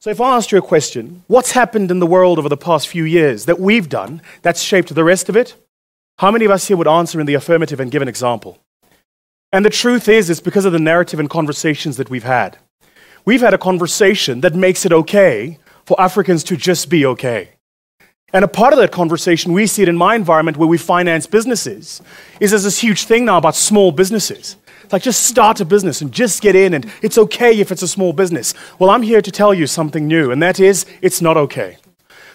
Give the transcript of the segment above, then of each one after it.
So if I asked you a question, what's happened in the world over the past few years that we've done that's shaped the rest of it? How many of us here would answer in the affirmative and give an example? And the truth is, it's because of the narrative and conversations that we've had. We've had a conversation that makes it okay for Africans to just be okay. And a part of that conversation, we see it in my environment where we finance businesses, is there's this huge thing now about small businesses. It's like, just start a business and just get in, and it's okay if it's a small business. Well, I'm here to tell you something new, and that is, it's not okay.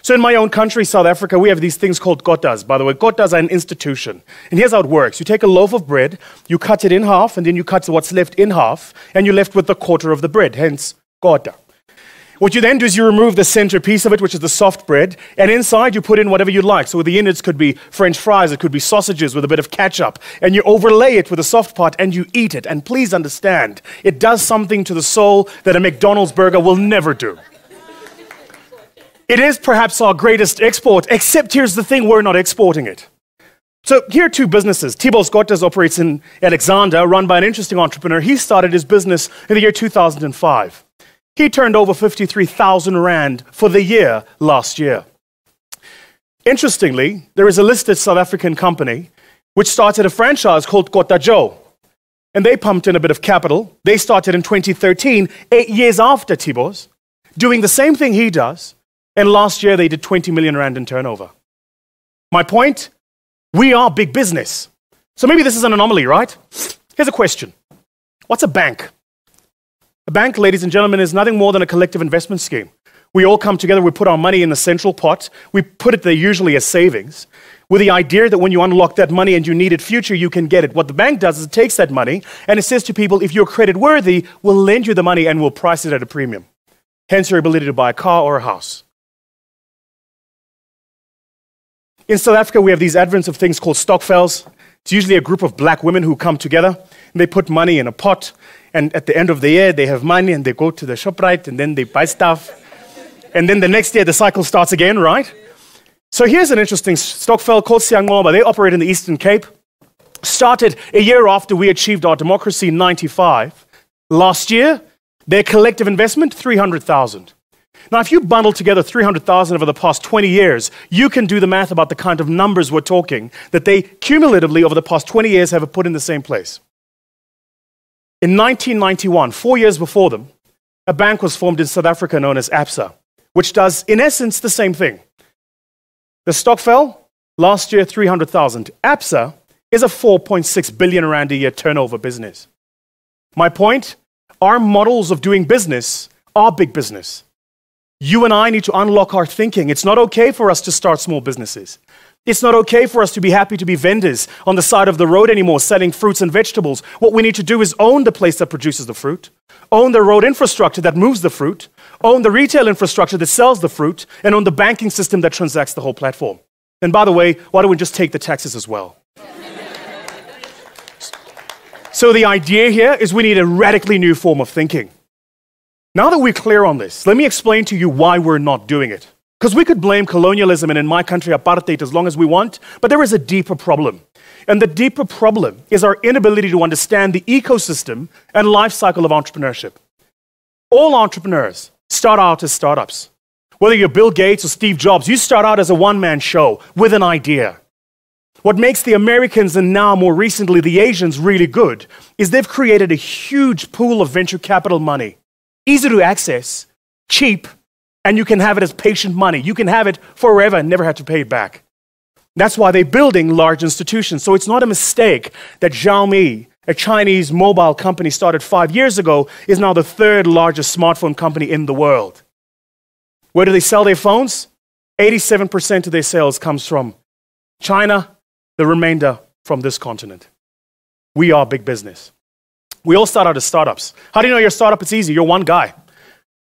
So in my own country, South Africa, we have these things called kotas. By the way, kotas are an institution. And here's how it works. You take a loaf of bread, you cut it in half, and then you cut what's left in half, and you're left with the quarter of the bread, hence kota. What you then do is you remove the center piece of it, which is the soft bread, and inside you put in whatever you like. So the innards could be French fries, it could be sausages with a bit of ketchup, and you overlay it with the soft part and you eat it. And please understand, it does something to the soul that a McDonald's burger will never do. It is perhaps our greatest export, except here's the thing, we're not exporting it. So here are two businesses. Thibault's Kotas operates in Alexander, run by an interesting entrepreneur. He started his business in the year 2005. He turned over 53,000 Rand for the year last year. Interestingly, there is a listed South African company which started a franchise called Kota Joe. And they pumped in a bit of capital. They started in 2013, 8 years after Thibault's, doing the same thing he does. And last year they did 20 million Rand in turnover. My point, we are big business. So maybe this is an anomaly, right? Here's a question. What's a bank? A bank, ladies and gentlemen, is nothing more than a collective investment scheme. We all come together, we put our money in the central pot, we put it there usually as savings, with the idea that when you unlock that money and you need it future, you can get it. What the bank does is it takes that money and it says to people, if you're credit worthy, we'll lend you the money and we'll price it at a premium. Hence your ability to buy a car or a house. In South Africa, we have these advents of things called stokvels. It's usually a group of black women who come together and they put money in a pot. And at the end of the year, they have money and they go to the ShopRite and then they buy stuff. And then the next year, the cycle starts again, right? So here's an interesting stokvel called Siangoba. They operate in the Eastern Cape. Started a year after we achieved our democracy in 95. Last year, their collective investment, 300,000. Now, if you bundle together 300,000 over the past 20 years, you can do the math about the kind of numbers we're talking that they cumulatively over the past 20 years have put in the same place. In 1991, 4 years before them, a bank was formed in South Africa known as ABSA, which does, in essence, the same thing. The stokvel, last year, 300,000. ABSA is a 4.6 billion Rand a year turnover business. My point, our models of doing business are big business. You and I need to unlock our thinking. It's not okay for us to start small businesses. It's not okay for us to be happy to be vendors on the side of the road anymore, selling fruits and vegetables. What we need to do is own the place that produces the fruit, own the road infrastructure that moves the fruit, own the retail infrastructure that sells the fruit, and own the banking system that transacts the whole platform. And by the way, why don't we just take the taxes as well? So the idea here is we need a radically new form of thinking. Now that we're clear on this, let me explain to you why we're not doing it. Because we could blame colonialism and in my country apartheid as long as we want, but there is a deeper problem. And the deeper problem is our inability to understand the ecosystem and life cycle of entrepreneurship. All entrepreneurs start out as startups. Whether you're Bill Gates or Steve Jobs, you start out as a one-man show with an idea. What makes the Americans and now more recently the Asians really good is they've created a huge pool of venture capital money. Easy to access, cheap, and you can have it as patient money. You can have it forever and never have to pay it back. That's why they're building large institutions. So it's not a mistake that Xiaomi, a Chinese mobile company started 5 years ago, is now the third largest smartphone company in the world. Where do they sell their phones? 87% of their sales comes from China, the remainder from this continent. We are big business. We all start out as startups. How do you know you're a startup? It's easy. You're one guy.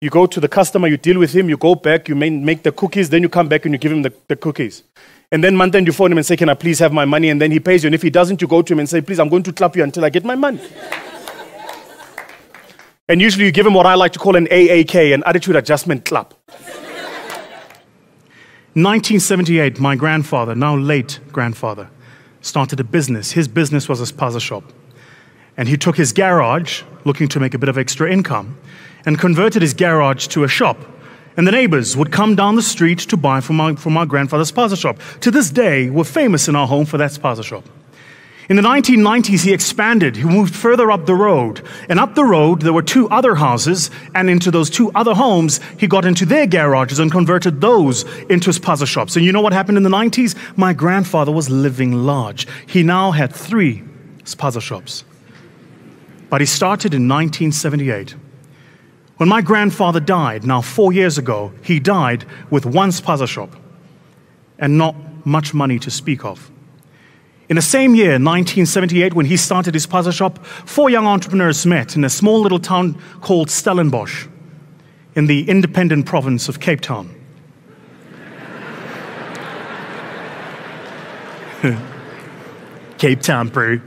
You go to the customer, you deal with him, you go back, you make the cookies, then you come back and you give him the cookies. And then month end you phone him and say, can I please have my money? And then he pays you. And if he doesn't, you go to him and say, please, I'm going to clap you until I get my money. And usually you give him what I like to call an AAK, an attitude adjustment clap. 1978, my grandfather, now late grandfather, started a business. His business was a spaza shop. And he took his garage, looking to make a bit of extra income, and converted his garage to a shop. And the neighbors would come down the street to buy from my grandfather's spaza shop. To this day, we're famous in our home for that spaza shop. In the 1990s, he expanded. He moved further up the road. And up the road, there were 2 other houses. And into those 2 other homes, he got into their garages and converted those into spaza shops. And you know what happened in the 90s? My grandfather was living large. He now had 3 spaza shops. But he started in 1978. When my grandfather died, now 4 years ago, he died with 1 spaza shop and not much money to speak of. In the same year, 1978, when he started his spaza shop, 4 young entrepreneurs met in a small little town called Stellenbosch in the independent province of Cape Town. Cape Town, bro.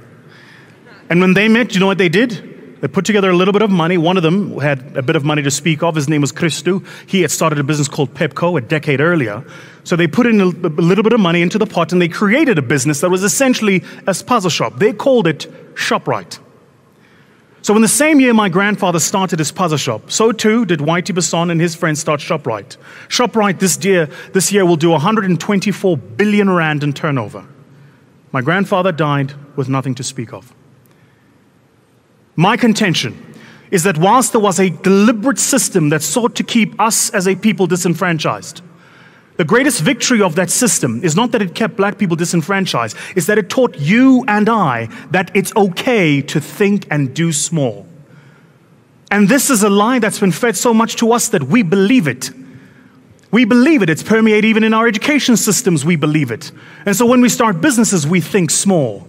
And when they met, you know what they did? They put together a little bit of money. One of them had a bit of money to speak of. His name was Christu. He had started a business called Pepco a decade earlier. So they put in a little bit of money into the pot and they created a business that was essentially a spaza shop. They called it ShopRite. So in the same year my grandfather started his spaza shop, so too did Whitey Basson and his friends start ShopRite. ShopRite this year will do 124 billion rand in turnover. My grandfather died with nothing to speak of. My contention is that whilst there was a deliberate system that sought to keep us as a people disenfranchised, the greatest victory of that system is not that it kept black people disenfranchised, it's that it taught you and I that it's okay to think and do small. And this is a lie that's been fed so much to us that we believe it. We believe it. It's permeated even in our education systems, we believe it. And so when we start businesses, we think small.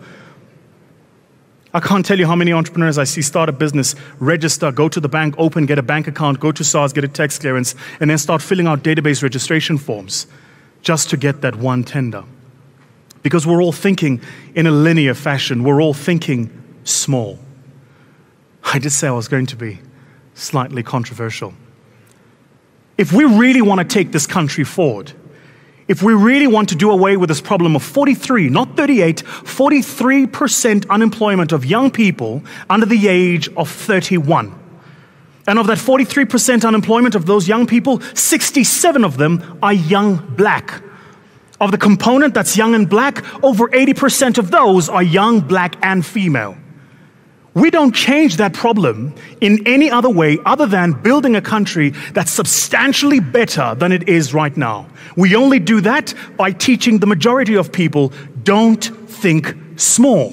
I can't tell you how many entrepreneurs I see start a business, register, go to the bank, open, get a bank account, go to SARS, get a tax clearance, and then start filling out database registration forms just to get that one tender. Because we're all thinking in a linear fashion. We're all thinking small. I did say I was going to be slightly controversial. If we really want to take this country forward, if we really want to do away with this problem of 43, not 38, 43% unemployment of young people under the age of 31. And of that 43% unemployment of those young people, 67 of them are young black. Of the component that's young and black, over 80% of those are young black and female. We don't change that problem in any other way other than building a country that's substantially better than it is right now. We only do that by teaching the majority of people, don't think small.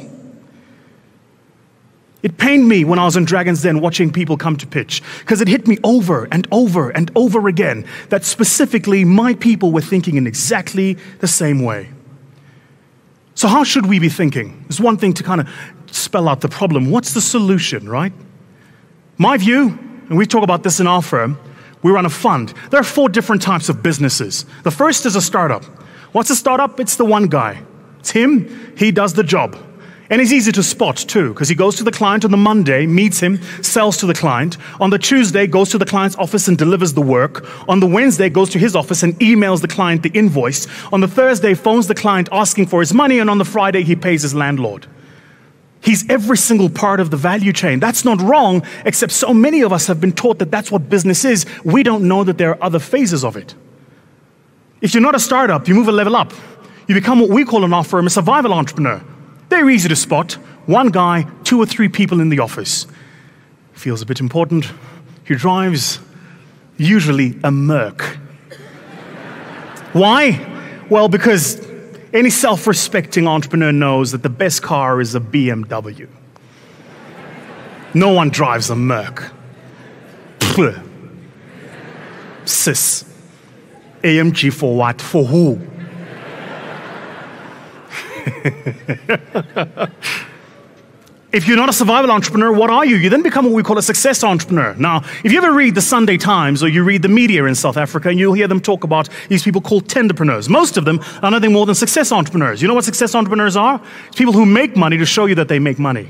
It pained me when I was in Dragon's Den watching people come to pitch, because it hit me over and over and over again that specifically my people were thinking in exactly the same way. So how should we be thinking? There's one thing to kind of spell out the problem. What's the solution, right? My view, and we talk about this in our firm, we run a fund. There are 4 different types of businesses. The first is a startup. What's a startup? It's the one guy. It's him. He does the job. And he's easy to spot too, because he goes to the client on the Monday, meets him, sells to the client. On the Tuesday, goes to the client's office and delivers the work. On the Wednesday, goes to his office and emails the client the invoice. On the Thursday, phones the client asking for his money. And on the Friday, he pays his landlord. He's every single part of the value chain. That's not wrong, except so many of us have been taught that that's what business is. We don't know that there are other phases of it. If you're not a startup, you move a level up. You become what we call in our firm a survival entrepreneur. They're easy to spot. One guy, 2 or 3 people in the office. Feels a bit important. He drives usually a Merc. Why? Well, because any self-respecting entrepreneur knows that the best car is a BMW. No one drives a Merc. Pfft. Sis. AMG for what? For who? If you're not a survival entrepreneur, what are you? You then become what we call a success entrepreneur. Now, if you ever read the Sunday Times or you read the media in South Africa, you'll hear them talk about these people called tenderpreneurs. Most of them are nothing more than success entrepreneurs. You know what success entrepreneurs are? It's people who make money to show you that they make money.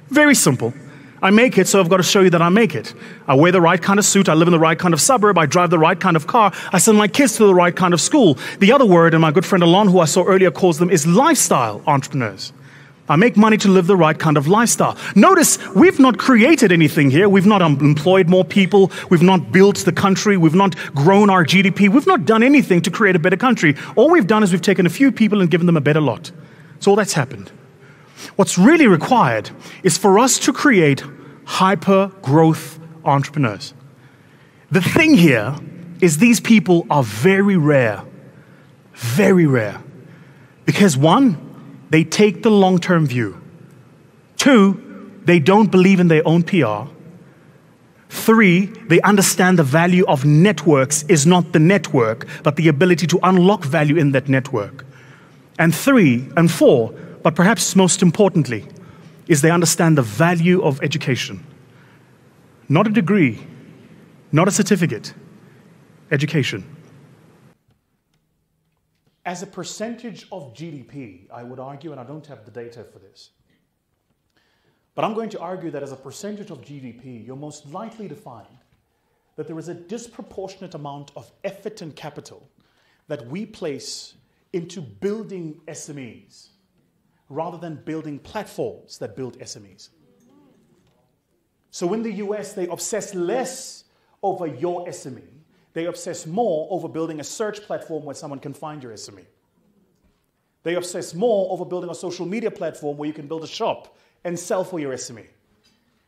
Very simple. I make it, so I've got to show you that I make it. I wear the right kind of suit, I live in the right kind of suburb, I drive the right kind of car, I send my kids to the right kind of school. The other word, and my good friend Alon, who I saw earlier, calls them, is lifestyle entrepreneurs. I make money to live the right kind of lifestyle. Notice, we've not created anything here. We've not employed more people. We've not built the country. We've not grown our GDP. We've not done anything to create a better country. All we've done is we've taken a few people and given them a better lot. That's all that's happened. What's really required is for us to create hyper-growth entrepreneurs. The thing here is these people are very rare. Very rare. Because one, they take the long-term view. Two, they don't believe in their own PR. Three, they understand the value of networks is not the network, but the ability to unlock value in that network. And four, but perhaps most importantly, is they understand the value of education. Not a degree, not a certificate, education. As a percentage of GDP, I would argue, and I don't have the data for this, but I'm going to argue that as a percentage of GDP, you're most likely to find that there is a disproportionate amount of effort and capital that we place into building SMEs rather than building platforms that build SMEs. So in the US, they obsess less over your SME. They obsess more over building a search platform where someone can find your SME. They obsess more over building a social media platform where you can build a shop and sell for your SME.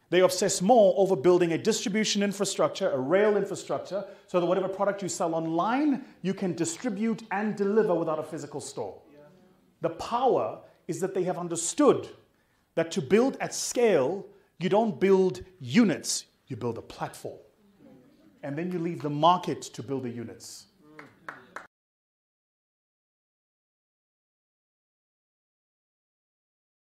They obsess more over building a distribution infrastructure, a rail infrastructure, so that whatever product you sell online, you can distribute and deliver without a physical store. The power is that they have understood that to build at scale, you don't build units, you build a platform. And then you leave the market to build the units.